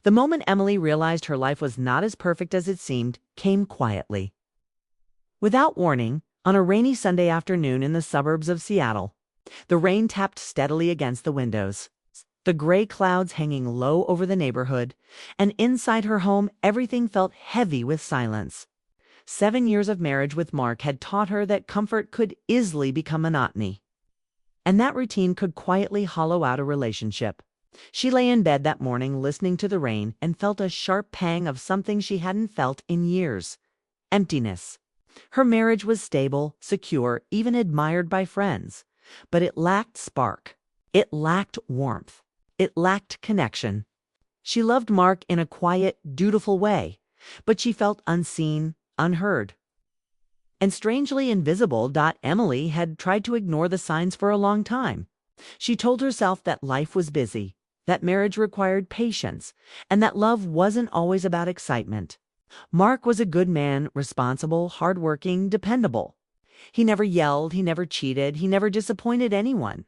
The moment Emily realized her life was not as perfect as it seemed came quietly. Without warning, on a rainy Sunday afternoon in the suburbs of Seattle, the rain tapped steadily against the windows, the gray clouds hanging low over the neighborhood, and inside her home everything felt heavy with silence. 7 years of marriage with Mark had taught her that comfort could easily become monotony, and that routine could quietly hollow out a relationship. She lay in bed that morning listening to the rain and felt a sharp pang of something she hadn't felt in years: emptiness. Her marriage was stable, secure, even admired by friends, but it lacked spark. It lacked warmth. It lacked connection. She loved Mark in a quiet, dutiful way, but she felt unseen, unheard, and strangely invisible. Emily had tried to ignore the signs for a long time. She told herself that life was busy, that marriage required patience, and that love wasn't always about excitement. Mark was a good man, responsible, hardworking, dependable. He never yelled, he never cheated, he never disappointed anyone.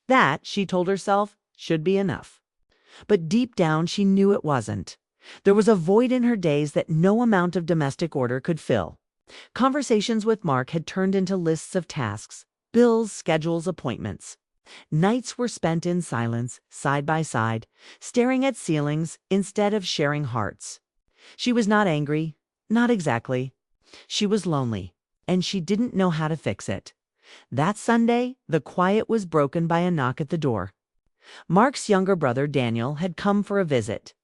That, she told herself, should be enough. But deep down she knew it wasn't. There was a void in her days that no amount of domestic order could fill. Conversations with Mark had turned into lists of tasks, bills, schedules, appointments. Nights were spent in silence, side by side, staring at ceilings instead of sharing hearts. She was not angry, not exactly. She was lonely, and she didn't know how to fix it. That Sunday, the quiet was broken by a knock at the door. Mark's younger brother, Daniel, had come for a visit.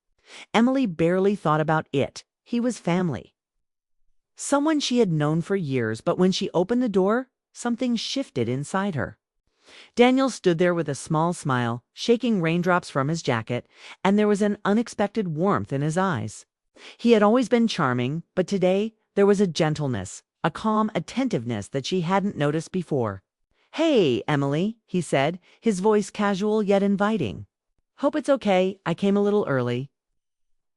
Emily barely thought about it. He was family. Someone she had known for years, but when she opened the door, something shifted inside her. Daniel stood there with a small smile, shaking raindrops from his jacket, and there was an unexpected warmth in his eyes. He had always been charming, but today there was a gentleness, a calm attentiveness that she hadn't noticed before. "Hey, Emily," he said, his voice casual yet inviting. "Hope it's okay. I came a little early."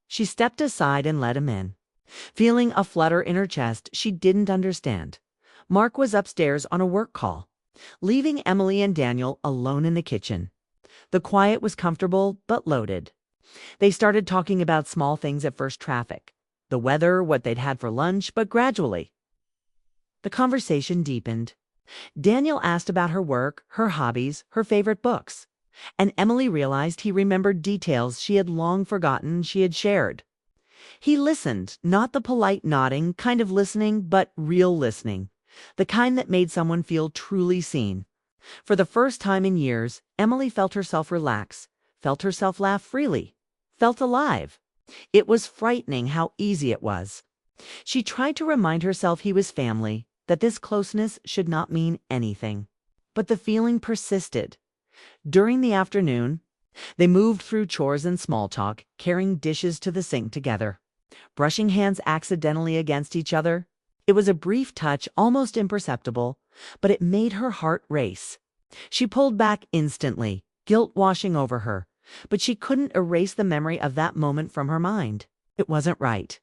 She stepped aside and let him in. Feeling a flutter in her chest she didn't understand. Mark was upstairs on a work call, leaving Emily and Daniel alone in the kitchen. The quiet was comfortable but loaded. They started talking about small things at first: traffic, the weather, what they'd had for lunch, but gradually the conversation deepened. Daniel asked about her work, her hobbies, her favorite books, and Emily realized he remembered details she had long forgotten she had shared. He listened, not the polite nodding kind of listening, but real listening, the kind that made someone feel truly seen. For the first time in years, Emily felt herself relax, felt herself laugh freely, felt alive. It was frightening how easy it was. She tried to remind herself he was family, that this closeness should not mean anything. But the feeling persisted. During the afternoon, they moved through chores and small talk, carrying dishes to the sink together, brushing hands accidentally against each other. It was a brief touch, almost imperceptible, but it made her heart race. She pulled back instantly, guilt washing over her, but she couldn't erase the memory of that moment from her mind. It wasn't right.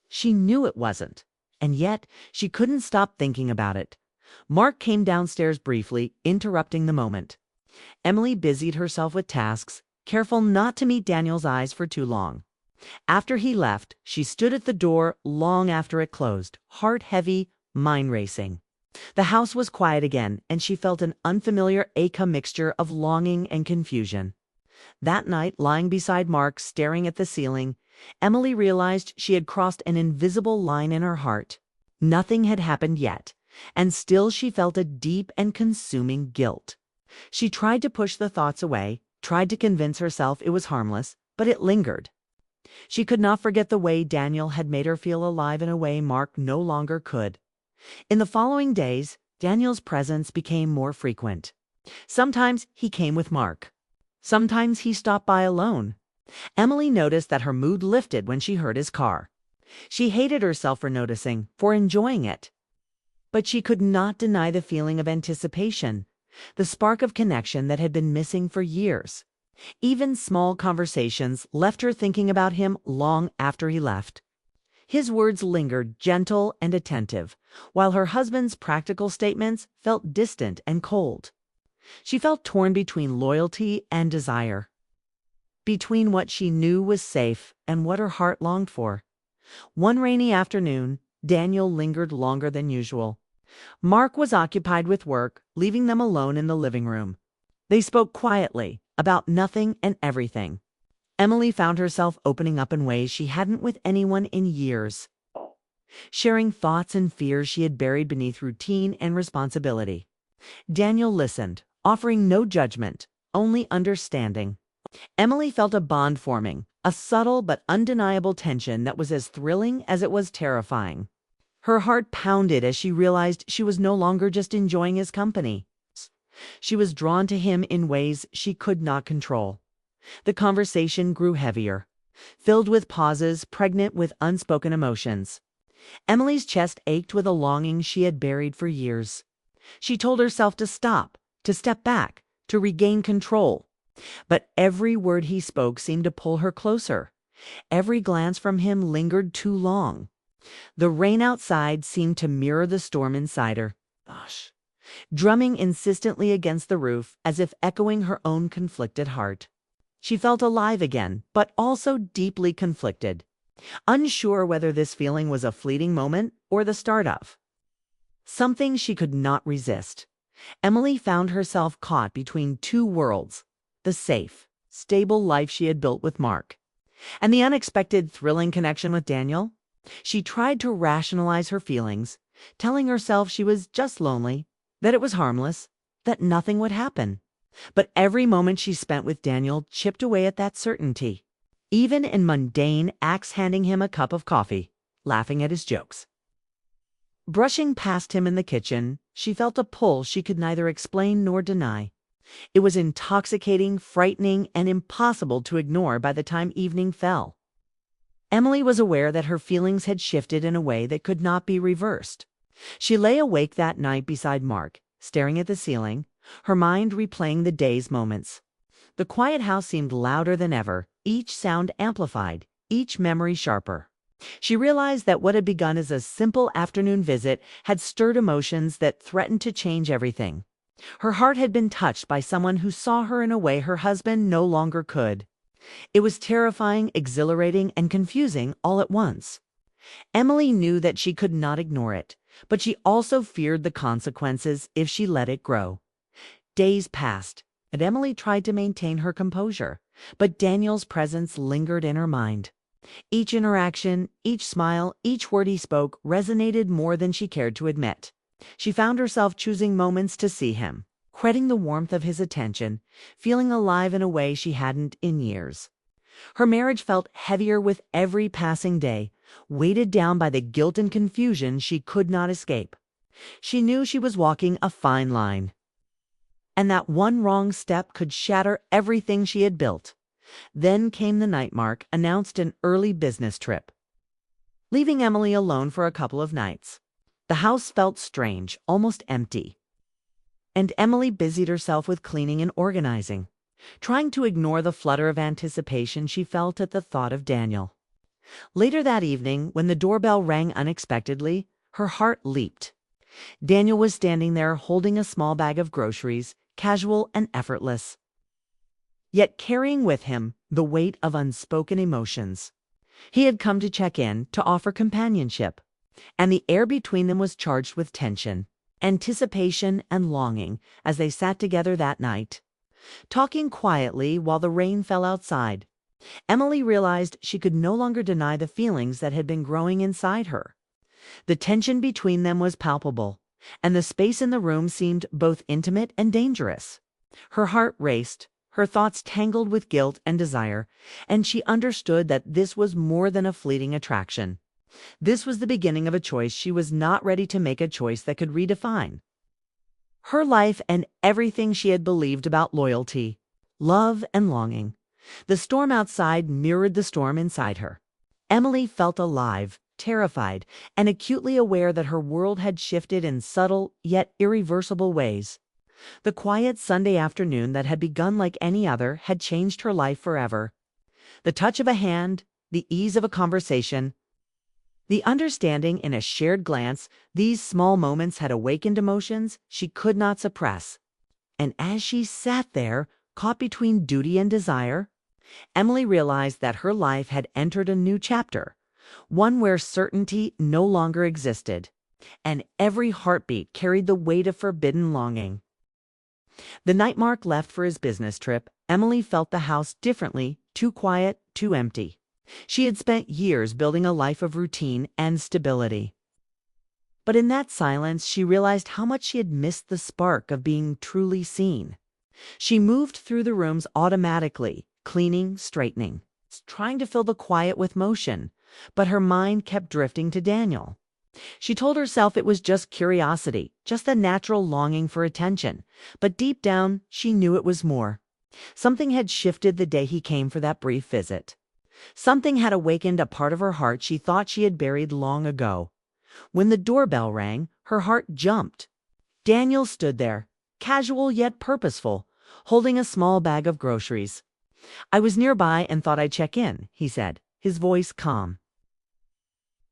She knew it wasn't, and yet she couldn't stop thinking about it. Mark came downstairs briefly, interrupting the moment. Emily busied herself with tasks, careful not to meet Daniel's eyes for too long. After he left, she stood at the door long after it closed, heart heavy, mind racing. The house was quiet again, and she felt an unfamiliar mixture of longing and confusion. That night, lying beside Mark, staring at the ceiling, Emily realized she had crossed an invisible line in her heart. Nothing had happened yet, and still she felt a deep and consuming guilt. She tried to push the thoughts away, tried to convince herself it was harmless, but it lingered. She could not forget the way Daniel had made her feel alive in a way Mark no longer could. In the following days, Daniel's presence became more frequent. Sometimes he came with Mark. Sometimes he stopped by alone. Emily noticed that her mood lifted when she heard his car. She hated herself for noticing, for enjoying it. But she could not deny the feeling of anticipation, the spark of connection that had been missing for years. Even small conversations left her thinking about him long after he left. His words lingered, gentle and attentive, while her husband's practical statements felt distant and cold. She felt torn between loyalty and desire. between what she knew was safe and what her heart longed for. One rainy afternoon, Daniel lingered longer than usual. Mark was occupied with work, leaving them alone in the living room. They spoke quietly, about nothing and everything. Emily found herself opening up in ways she hadn't with anyone in years, sharing thoughts and fears she had buried beneath routine and responsibility. Daniel listened, offering no judgment, only understanding. Emily felt a bond forming, a subtle but undeniable tension that was as thrilling as it was terrifying. Her heart pounded as she realized she was no longer just enjoying his company. She was drawn to him in ways she could not control. The conversation grew heavier, filled with pauses, pregnant with unspoken emotions. Emily's chest ached with a longing she had buried for years. She told herself to stop, to step back, to regain control. But every word he spoke seemed to pull her closer. Every glance from him lingered too long. The rain outside seemed to mirror the storm inside her, drumming insistently against the roof as if echoing her own conflicted heart. She felt alive again, but also deeply conflicted, unsure whether this feeling was a fleeting moment or the start of something she could not resist. Emily found herself caught between two worlds: the safe, stable life she had built with Mark, and the unexpected, thrilling connection with Daniel. She tried to rationalize her feelings, telling herself she was just lonely, that it was harmless, that nothing would happen. But every moment she spent with Daniel chipped away at that certainty, even in mundane acts, handing him a cup of coffee, laughing at his jokes. Brushing past him in the kitchen, she felt a pull she could neither explain nor deny. It was intoxicating, frightening, and impossible to ignore by the time evening fell. Emily was aware that her feelings had shifted in a way that could not be reversed. She lay awake that night beside Mark, staring at the ceiling, her mind replaying the day's moments. The quiet house seemed louder than ever, each sound amplified, each memory sharper. She realized that what had begun as a simple afternoon visit had stirred emotions that threatened to change everything. Her heart had been touched by someone who saw her in a way her husband no longer could. It was terrifying, exhilarating, and confusing all at once. Emily knew that she could not ignore it, but she also feared the consequences if she let it grow. Days passed, and Emily tried to maintain her composure, but Daniel's presence lingered in her mind. Each interaction, each smile, each word he spoke resonated more than she cared to admit. She found herself choosing moments to see him, courting the warmth of his attention, feeling alive in a way she hadn't in years. Her marriage felt heavier with every passing day, weighted down by the guilt and confusion she could not escape. She knew she was walking a fine line, and that one wrong step could shatter everything she had built. Then came the night Mark announced an early business trip, leaving Emily alone for a couple of nights. The house felt strange, almost empty, and Emily busied herself with cleaning and organizing, trying to ignore the flutter of anticipation she felt at the thought of Daniel. Later that evening, when the doorbell rang unexpectedly, her heart leaped. Daniel was standing there holding a small bag of groceries, casual and effortless, yet carrying with him the weight of unspoken emotions. He had come to check in, to offer companionship, and the air between them was charged with tension, anticipation, and longing as they sat together that night, talking quietly while the rain fell outside. Emily realized she could no longer deny the feelings that had been growing inside her. The tension between them was palpable, and the space in the room seemed both intimate and dangerous. Her heart raced, her thoughts tangled with guilt and desire, and she understood that this was more than a fleeting attraction. This was the beginning of a choice she was not ready to make, a choice that could redefine her life and everything she had believed about loyalty, love, and longing. The storm outside mirrored the storm inside her. Emily felt alive, terrified, and acutely aware that her world had shifted in subtle yet irreversible ways. The quiet Sunday afternoon that had begun like any other had changed her life forever. The touch of a hand, the ease of a conversation, the understanding in a shared glance, these small moments had awakened emotions she could not suppress. And as she sat there, caught between duty and desire, Emily realized that her life had entered a new chapter, one where certainty no longer existed, and every heartbeat carried the weight of forbidden longing. The night Mark left for his business trip, Emily felt the house differently, too quiet, too empty. She had spent years building a life of routine and stability. But in that silence, she realized how much she had missed the spark of being truly seen. She moved through the rooms automatically, cleaning, straightening, trying to fill the quiet with motion, but her mind kept drifting to Daniel. She told herself it was just curiosity, just a natural longing for attention, but deep down, she knew it was more. Something had shifted the day he came for that brief visit. Something had awakened a part of her heart she thought she had buried long ago. When the doorbell rang, her heart jumped. Daniel stood there, casual yet purposeful, holding a small bag of groceries. "I was nearby and thought I'd check in," he said, his voice calm.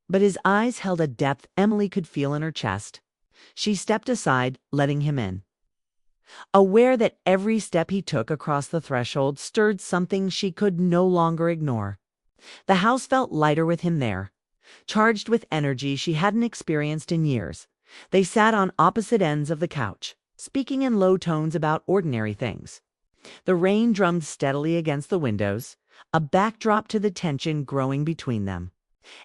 But his eyes held a depth Emily could feel in her chest. She stepped aside, letting him in. Aware that every step he took across the threshold stirred something she could no longer ignore. The house felt lighter with him there, charged with energy she hadn't experienced in years. They sat on opposite ends of the couch, speaking in low tones about ordinary things. The rain drummed steadily against the windows, a backdrop to the tension growing between them.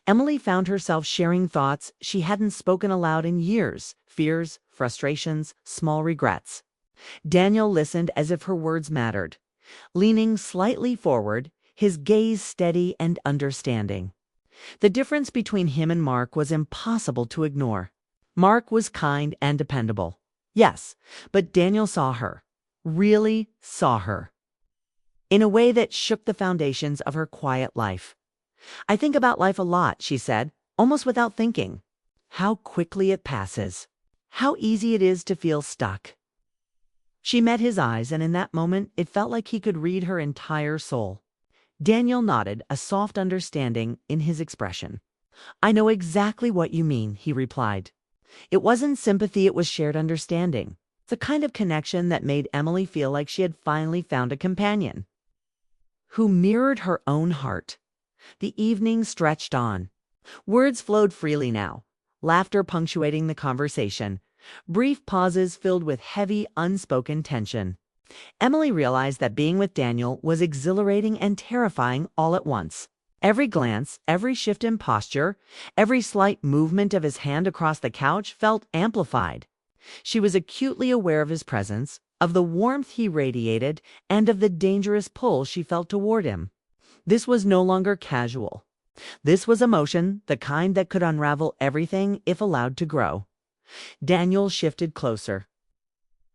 Emily found herself sharing thoughts she hadn't spoken aloud in years, fears, frustrations, small regrets. Daniel listened as if her words mattered, leaning slightly forward, his gaze steady and understanding. The difference between him and Mark was impossible to ignore. Mark was kind and dependable. Yes, but Daniel saw her, really saw her, in a way that shook the foundations of her quiet life. "I think about life a lot," she said, almost without thinking. "How quickly it passes. How easy it is to feel stuck." She met his eyes, and in that moment, it felt like he could read her entire soul. Daniel nodded, a soft understanding in his expression. "I know exactly what you mean," he replied. It wasn't sympathy, it was shared understanding. The kind of connection that made Emily feel like she had finally found a companion who mirrored her own heart. The evening stretched on. Words flowed freely now, laughter punctuating the conversation, brief pauses filled with heavy, unspoken tension. Emily realized that being with Daniel was exhilarating and terrifying all at once. Every glance, every shift in posture, every slight movement of his hand across the couch felt amplified. She was acutely aware of his presence, of the warmth he radiated, and of the dangerous pull she felt toward him. This was no longer casual. This was emotion, the kind that could unravel everything if allowed to grow. Daniel shifted closer,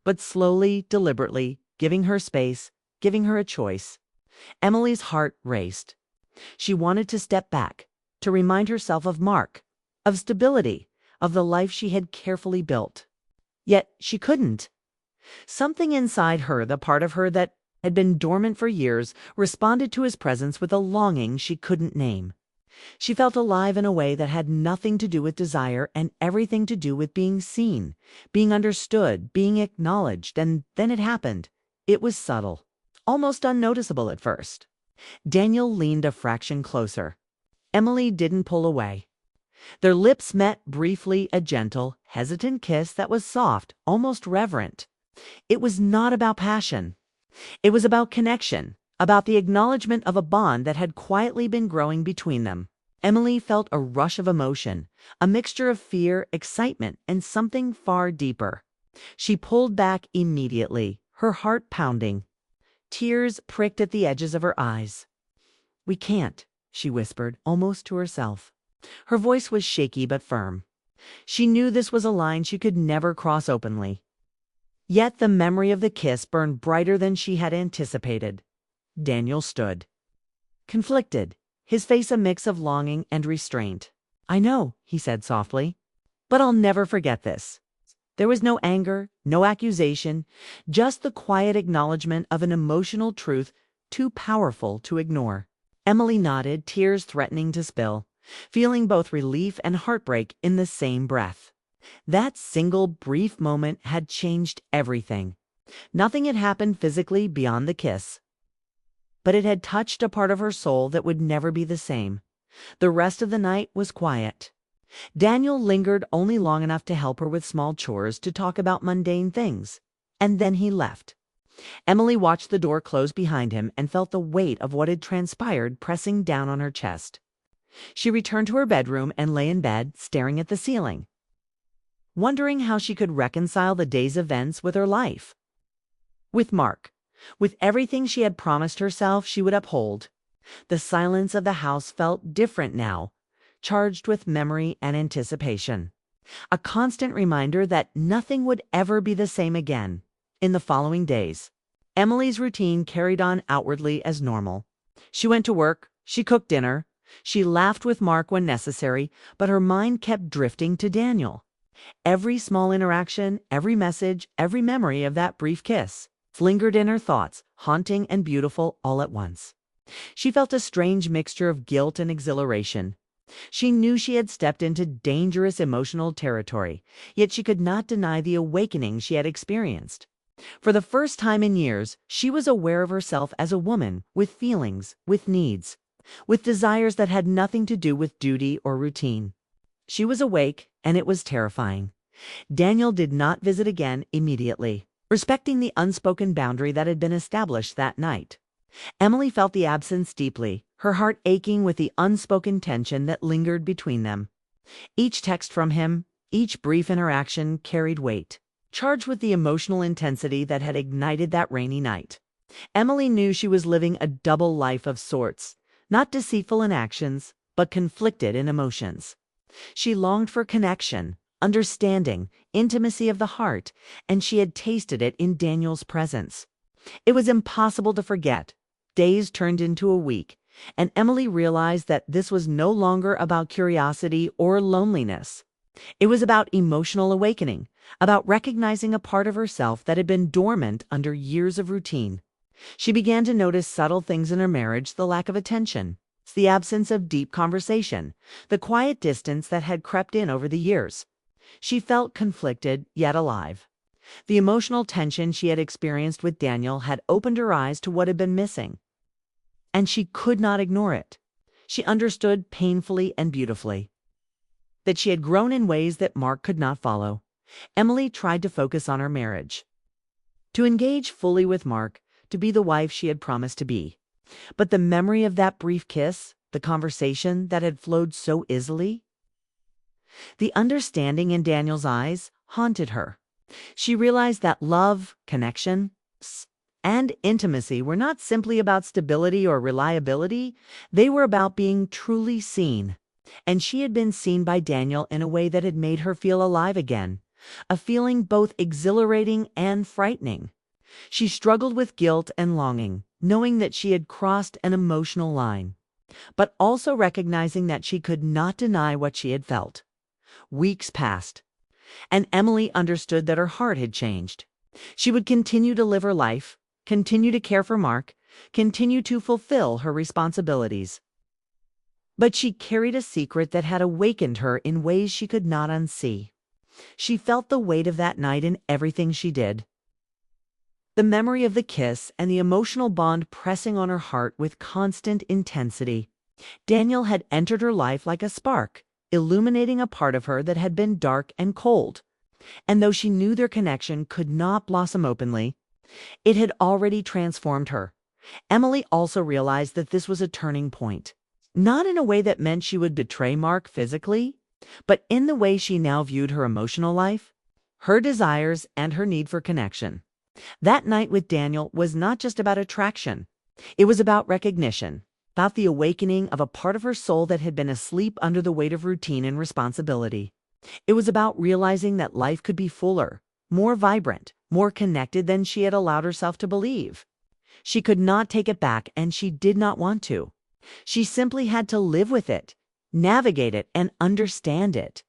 but slowly, deliberately, giving her space, giving her a choice. Emily's heart raced. She wanted to step back, to remind herself of Mark, of stability, of the life she had carefully built. Yet she couldn't. Something inside her, the part of her that had been dormant for years, responded to his presence with a longing she couldn't name. She felt alive in a way that had nothing to do with desire and everything to do with being seen, being understood, being acknowledged, and then it happened. It was subtle, almost unnoticeable at first. Daniel leaned a fraction closer. Emily didn't pull away. Their lips met briefly, a gentle, hesitant kiss that was soft, almost reverent. It was not about passion. It was about connection, about the acknowledgement of a bond that had quietly been growing between them. Emily felt a rush of emotion, a mixture of fear, excitement, and something far deeper. She pulled back immediately, her heart pounding. Tears pricked at the edges of her eyes. "We can't," she whispered, almost to herself. Her voice was shaky but firm. She knew this was a line she could never cross openly. Yet the memory of the kiss burned brighter than she had anticipated. Daniel stood, conflicted, his face a mix of longing and restraint. "I know," he said softly, "but I'll never forget this." There was no anger, no accusation, just the quiet acknowledgement of an emotional truth too powerful to ignore. Emily nodded, tears threatening to spill, feeling both relief and heartbreak in the same breath. That single brief moment had changed everything. Nothing had happened physically beyond the kiss, but it had touched a part of her soul that would never be the same. The rest of the night was quiet. Daniel lingered only long enough to help her with small chores, to talk about mundane things. And then he left. Emily watched the door close behind him and felt the weight of what had transpired pressing down on her chest. She returned to her bedroom and lay in bed, staring at the ceiling, wondering how she could reconcile the day's events with her life. With Mark, with everything she had promised herself she would uphold. The silence of the house felt different now, charged with memory and anticipation. A constant reminder that nothing would ever be the same again. In the following days, Emily's routine carried on outwardly as normal. She went to work, she cooked dinner, she laughed with Mark when necessary, but her mind kept drifting to Daniel. Every small interaction, every message, every memory of that brief kiss lingered in her thoughts, haunting and beautiful all at once. She felt a strange mixture of guilt and exhilaration. She knew she had stepped into dangerous emotional territory, yet she could not deny the awakening she had experienced. For the first time in years, she was aware of herself as a woman with feelings, with needs, with desires that had nothing to do with duty or routine. She was awake, and it was terrifying. Daniel did not visit again immediately, respecting the unspoken boundary that had been established that night. Emily felt the absence deeply, her heart aching with the unspoken tension that lingered between them. Each text from him, each brief interaction carried weight, charged with the emotional intensity that had ignited that rainy night. Emily knew she was living a double life of sorts, not deceitful in actions, but conflicted in emotions. She longed for connection, understanding, intimacy of the heart, and she had tasted it in Daniel's presence. It was impossible to forget. Days turned into a week, and Emily realized that this was no longer about curiosity or loneliness. It was about emotional awakening, about recognizing a part of herself that had been dormant under years of routine. She began to notice subtle things in her marriage: the lack of attention, the absence of deep conversation, the quiet distance that had crept in over the years. She felt conflicted, yet alive. The emotional tension she had experienced with Daniel had opened her eyes to what had been missing, and she could not ignore it. She understood painfully and beautifully that she had grown in ways that Mark could not follow. Emily tried to focus on her marriage, to engage fully with Mark, to be the wife she had promised to be. But the memory of that brief kiss, the conversation that had flowed so easily, the understanding in Daniel's eyes haunted her. She realized that love, connection, and intimacy were not simply about stability or reliability. They were about being truly seen. And she had been seen by Daniel in a way that had made her feel alive again, a feeling both exhilarating and frightening. She struggled with guilt and longing, knowing that she had crossed an emotional line, but also recognizing that she could not deny what she had felt. Weeks passed, and Emily understood that her heart had changed. She would continue to live her life, continue to care for Mark, continue to fulfill her responsibilities. But she carried a secret that had awakened her in ways she could not unsee. She felt the weight of that night in everything she did. The memory of the kiss and the emotional bond pressing on her heart with constant intensity. Daniel had entered her life like a spark, illuminating a part of her that had been dark and cold. And though she knew their connection could not blossom openly, it had already transformed her. Emily also realized that this was a turning point, not in a way that meant she would betray Mark physically, but in the way she now viewed her emotional life, her desires, and her need for connection. That night with Daniel was not just about attraction. It was about recognition, about the awakening of a part of her soul that had been asleep under the weight of routine and responsibility. It was about realizing that life could be fuller, more vibrant, more connected than she had allowed herself to believe. She could not take it back, and she did not want to. She simply had to live with it, navigate it, and understand it.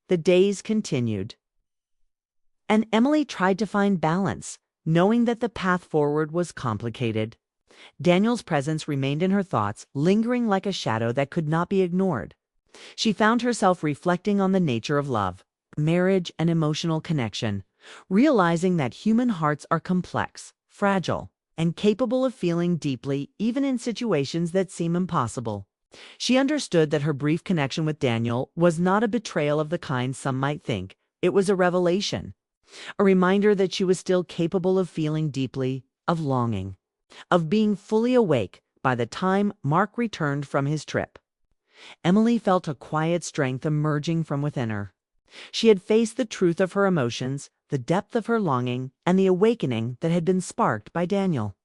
The days continued, and Emily tried to find balance, knowing that the path forward was complicated. Daniel's presence remained in her thoughts, lingering like a shadow that could not be ignored. She found herself reflecting on the nature of love, marriage, and emotional connection, realizing that human hearts are complex, fragile, and capable of feeling deeply even in situations that seem impossible. She understood that her brief connection with Daniel was not a betrayal of the kind some might think. It was a revelation, a reminder that she was still capable of feeling deeply, of longing, of being fully awake by the time Mark returned from his trip. Emily felt a quiet strength emerging from within her. She had faced the truth of her emotions, the depth of her longing, and the awakening that had been sparked by Daniel.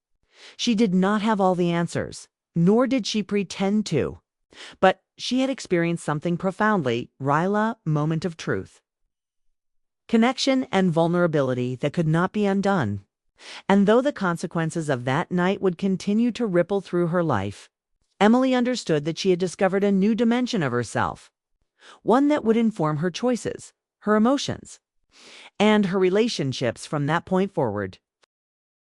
She did not have all the answers, nor did she pretend to. But she had experienced something profoundly Ryla moment of truth. Connection and vulnerability that could not be undone. And though the consequences of that night would continue to ripple through her life, Emily understood that she had discovered a new dimension of herself, one that would inform her choices, her emotions, and her relationships from that point forward.